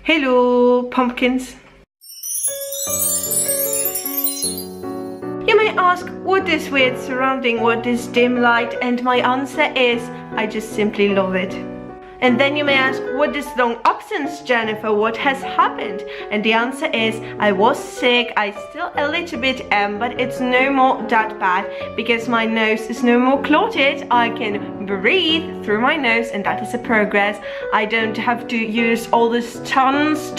Hello, pumpkins. You may ask, what is weird surrounding, what is dim light? And my answer is, I just simply love it. And then you may ask, what is long absence, Jennifer? What has happened? And the answer is, I was sick, I still a little bit am, but it's no more that bad because my nose is no more clotted. I can breathe through my nose and that is a progress. I don't have to use all these tons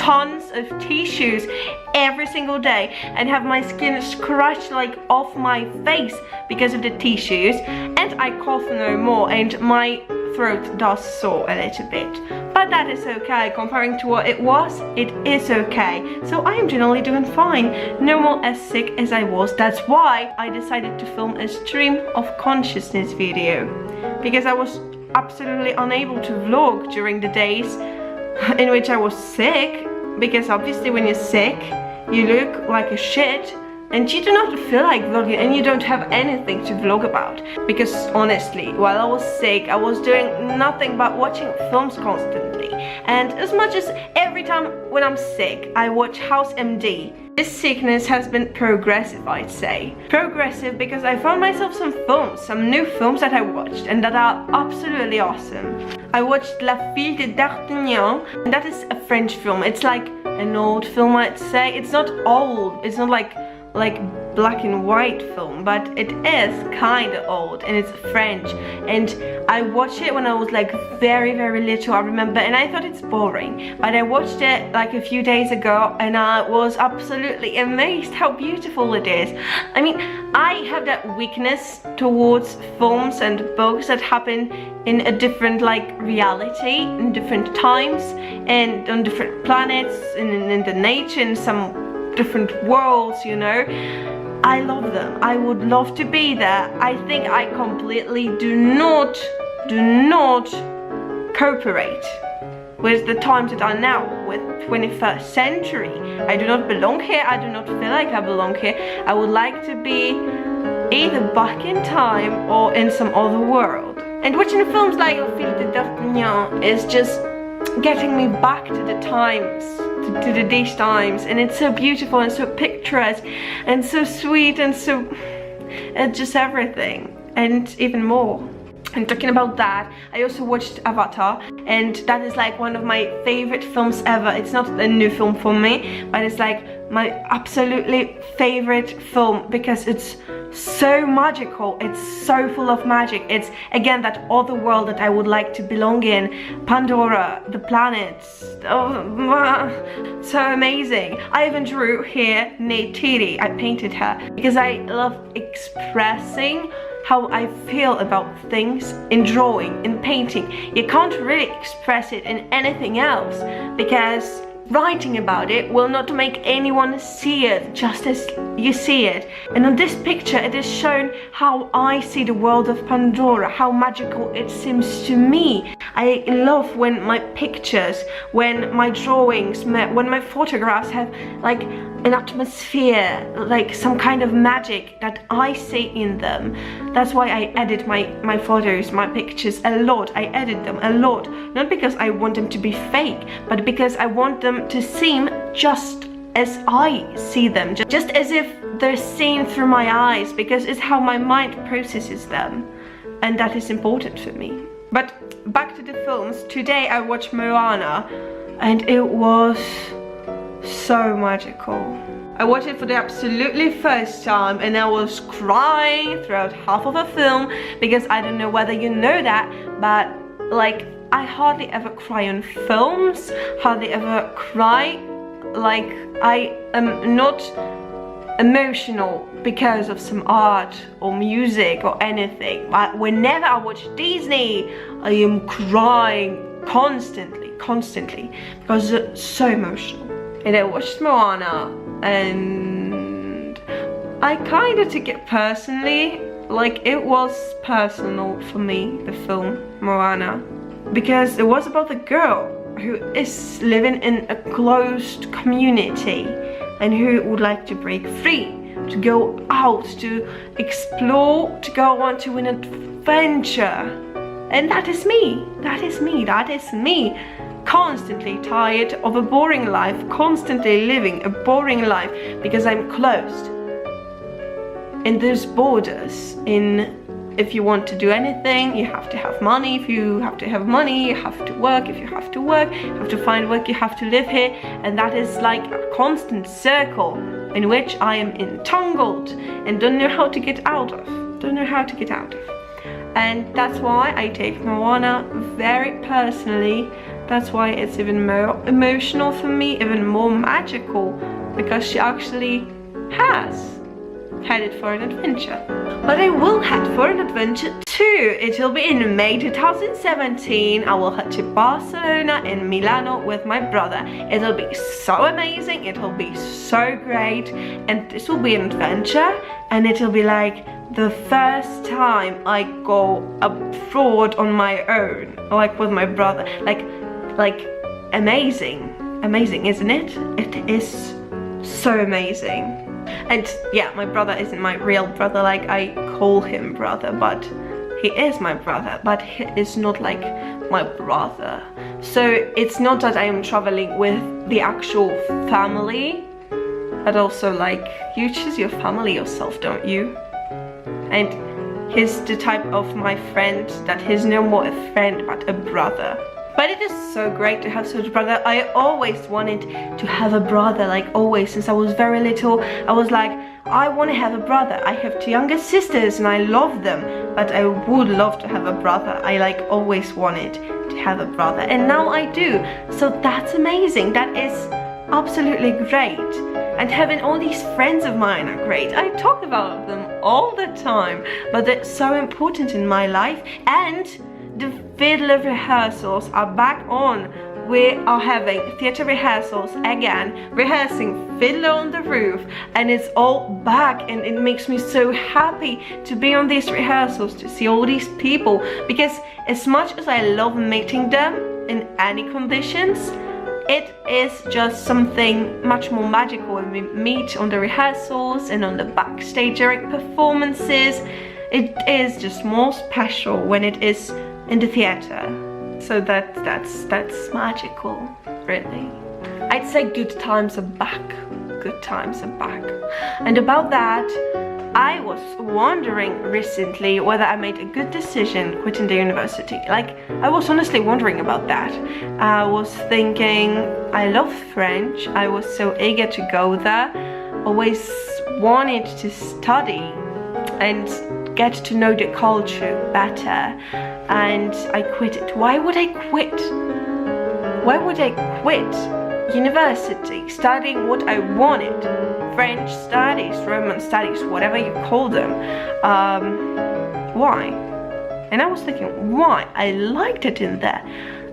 of tissues every single day and have my skin scratched like off my face because of the tissues, and I cough no more and my throat does sore a little bit, but that is okay. Comparing to what it was, it is okay. So I am generally doing fine, no more as sick as I was. That's why I decided to film a stream of consciousness video, because I was absolutely unable to vlog during the days in which I was sick, because obviously when you're sick you look like a shit and you do not feel like vlogging and you don't have anything to vlog about. Because honestly, while I was sick, I was doing nothing but watching films constantly. And as much as every time when I'm sick, I watch House MD, this sickness has been progressive, I'd say. Progressive because I found myself some new films that I watched and that are absolutely awesome. I watched La Fille de D'Artagnan, and that is a French film. It's like an old film, I'd say. It's not old, it's not like black and white film, but it is kind of old and it's French, and I watched it when I was like very little, I remember, and I thought it's boring, but I watched it like a few days ago and I was absolutely amazed how beautiful it is. I mean, I have that weakness towards films and books that happen in a different like reality, in different times and on different planets, in the nature, in some different worlds, you know. I love them. I would love to be there. I think I completely do not cooperate with the times that are now, with 21st century. I do not belong here. I do not feel like I belong here. I would like to be either back in time or in some other world. And watching films like La Fille de D'Artagnan is just getting me back to the times, to these times, and it's so beautiful and so picturesque and so sweet and so just everything and even more. And talking about that, I also watched Avatar, and that is like one of my favorite films ever. It's not a new film for me, but it's like my absolutely favorite film because it's so magical, it's so full of magic. It's again that other world that I would like to belong in. Pandora, the planets, oh, so amazing. I even drew here Neytiri, I painted her because I love expressing how I feel about things in drawing, in painting. You can't really express it in anything else because writing about it will not make anyone see it just as you see it. And on this picture it is shown how I see the world of Pandora, how magical it seems to me. I love when my pictures, when my drawings, when my photographs have like an atmosphere, like some kind of magic that I see in them. That's why I edit my photos, my pictures a lot. I edit them a lot, not because I want them to be fake, but because I want them to seem just as I see them, just as if they're seen through my eyes, because it's how my mind processes them, and that is important for me. But back to the films. Today I watched Moana and it was so magical. I watched it for the absolutely first time and I was crying throughout half of the film, because I don't know whether you know that, but like I hardly ever cry on films, hardly ever cry. Like I am not emotional because of some art or music or anything, but whenever I watch Disney I am crying constantly because it's so emotional. And I watched Moana and I kind of took it personally, like it was personal for me, the film Moana, because it was about a girl who is living in a closed community and who would like to break free, to go out, to explore, to go on to an adventure. And that is me, that is me, that is me. constantly tired of a boring life, constantly living a boring life because I'm closed in those borders. If you want to do anything, you have to have money. If you have to have money, you have to work. If you have to work, you have to find work, you have to live here. And that is like a constant circle in which I am entangled and don't know how to get out of. And that's why I take Moana very personally. That's why it's even more emotional for me, even more magical, because she actually has headed for an adventure. But I will head for an adventure too. It will be in May 2017. I will head to Barcelona and Milano with my brother. It'll be so amazing, it will be so great, and this will be an adventure, and it'll be like the first time I go abroad on my own, like with my brother. Like amazing, isn't it? It is so amazing. And yeah, my brother isn't my real brother, like I call him brother, but he is my brother, but he is not like my brother. So it's not that I am traveling with the actual family, but also like you choose your family yourself, don't you? And he's the type of my friend that he's no more a friend but a brother. But it is so great to have such a brother. I always wanted to have a brother, like always, since I was very little. I was like, I want to have a brother. I have 2 younger sisters and I love them, but I would love to have a brother. I like always wanted to have a brother, and now I do. So that's amazing. That is absolutely great. And having all these friends of mine are great. I talk about them all the time, but they're so important in my life. And the fiddler rehearsals are back on. We are having theatre rehearsals again, rehearsing Fiddler on the Roof, and it's all back, and it makes me so happy to be on these rehearsals, to see all these people, because as much as I love meeting them in any conditions, it is just something much more magical when we meet on the rehearsals and on the backstage during performances. It is just more special when it is in the theatre. So that's magical, really. I'd say good times are back. Good times are back. And about that, I was wondering recently whether I made a good decision quitting the university. Like, I was honestly wondering about that. I was thinking, I love French. I was so eager to go there. Always wanted to study and get to know the culture better, and I quit it. Why would I quit? Why would I quit university, studying what I wanted? French studies, Roman studies, whatever you call them. Why? And I was thinking, why? I liked it in there.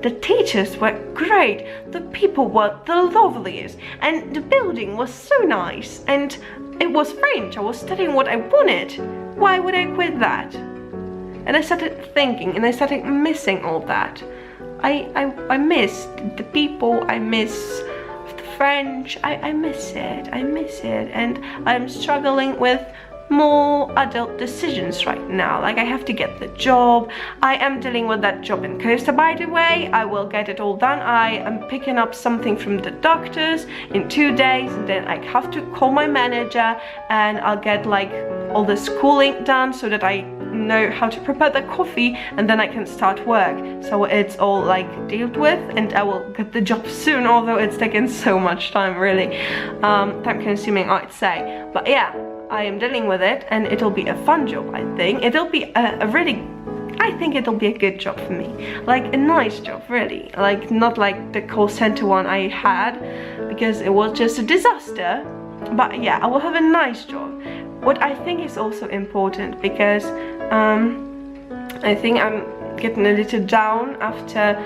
The teachers were great, the people were the loveliest, and the building was so nice, and it was French. I was studying what I wanted. Why would I quit that? And I started thinking, and I started missing all that. I miss the people, I miss the French, I miss it, and I'm struggling with more adult decisions right now. Like, I have to get the job. I am dealing with that job in Costa, by the way. I will get it all done. I am picking up something from the doctors in 2 days, and then I have to call my manager, and I'll get like all the schooling done so that I know how to prepare the coffee, and then I can start work. So it's all like dealt with, and I will get the job soon, although it's taken so much time, really. Time consuming, I'd say. But yeah, I am dealing with it, and it'll be a fun job, I think. It'll be I think it'll be a good job for me. Like, a nice job, really. Like, not like the call center one I had, because it was just a disaster. But yeah, I will have a nice job. What I think is also important, because I think I'm getting a little down after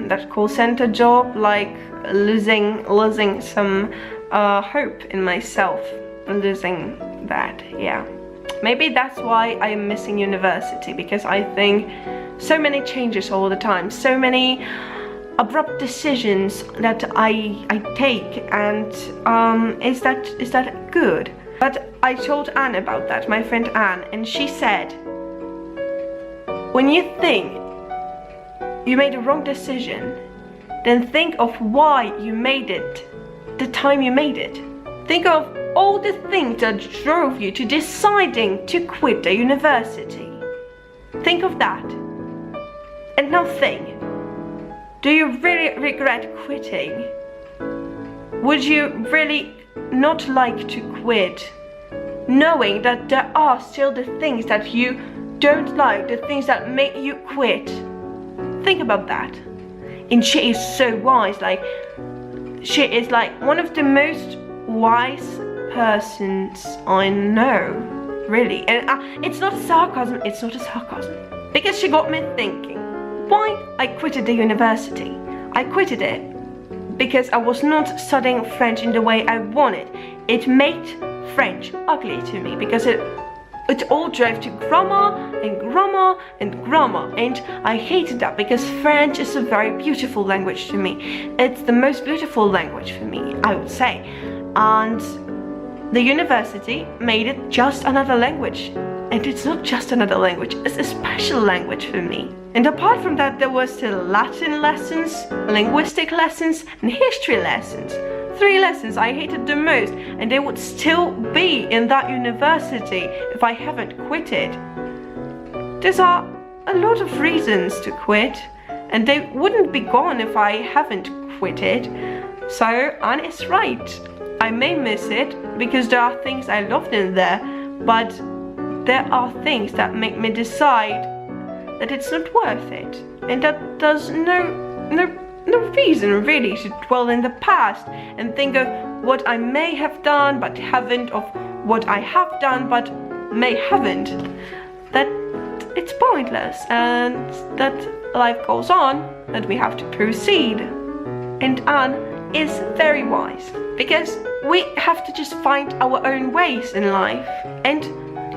that call center job, like losing some hope in myself. Losing that, yeah. Maybe that's why I'm missing university, because I think so many changes all the time, so many abrupt decisions that I take, and is that good? But I told Anne about that, my friend Anne, and she said, when you think you made a wrong decision, then think of why you made it, the time you made it. Think of all the things that drove you to deciding to quit the university. Think of that. And now think, do you really regret quitting? Would you really not like to quit, knowing that there are still the things that you don't like, the things that make you quit? Think about that. And she is so wise, like, she is like one of the most wise persons I know, really. And it's not sarcasm, it's not a sarcasm. Because she got me thinking, why I quitted the university. I quitted it because I was not studying French in the way I wanted. It made French ugly to me because it all drove to grammar and grammar and grammar, and I hated that because French is a very beautiful language to me. It's the most beautiful language for me, I would say. And the university made it just another language. And it's not just another language, it's a special language for me. And apart from that, there were still Latin lessons, linguistic lessons, and history lessons. 3 lessons I hated the most, and they would still be in that university if I haven't quit it. There are a lot of reasons to quit, and they wouldn't be gone if I haven't quit it. So Anne is right. I may miss it because there are things I loved in there, but there are things that make me decide that it's not worth it, and that there's no reason really to dwell in the past and think of what I may have done but haven't, of what I have done but may haven't. That it's pointless, and that life goes on, that we have to proceed. And Anne is very wise, because we have to just find our own ways in life, and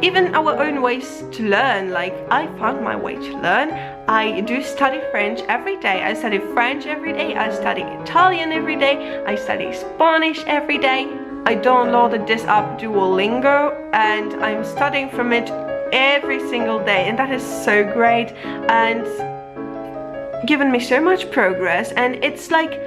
even our own ways to learn. Like, I found my way to learn. I do study French every day. I study French every day. I study Italian every day. I study Spanish every day. I downloaded this app Duolingo, and I'm studying from it every single day, and that is so great and given me so much progress. And it's like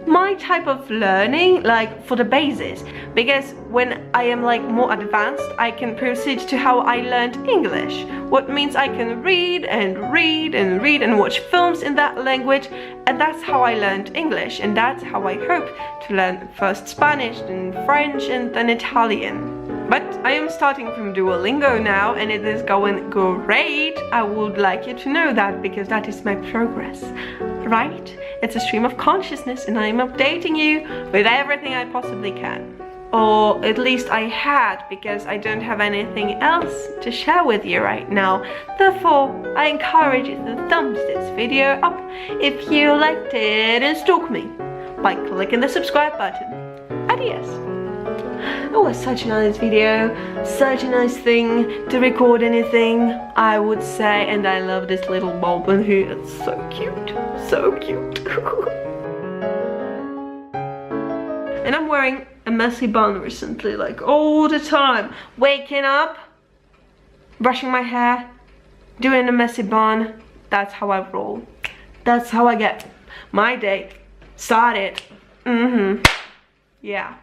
my type of learning, like for the basis, because when I am like more advanced, I can proceed to how I learned English, what means I can read and read and read and watch films in that language, and that's how I learned English, and that's how I hope to learn first Spanish, then French, and then Italian. But I am starting from Duolingo now, and it is going great. I would like you to know that, because that is my progress, right? It's a stream of consciousness, and I am updating you with everything I possibly can. Or at least I had, because I don't have anything else to share with you right now. Therefore, I encourage you to thumbs this video up if you liked it and stalk me by clicking the subscribe button. Adios! It was such a nice video, such a nice thing to record anything, I would say, and I love this little bulb in here. It's so cute, so cute. And I'm wearing a messy bun recently, like all the time. Waking up, brushing my hair, doing a messy bun. That's how I roll. That's how I get my day started. Yeah.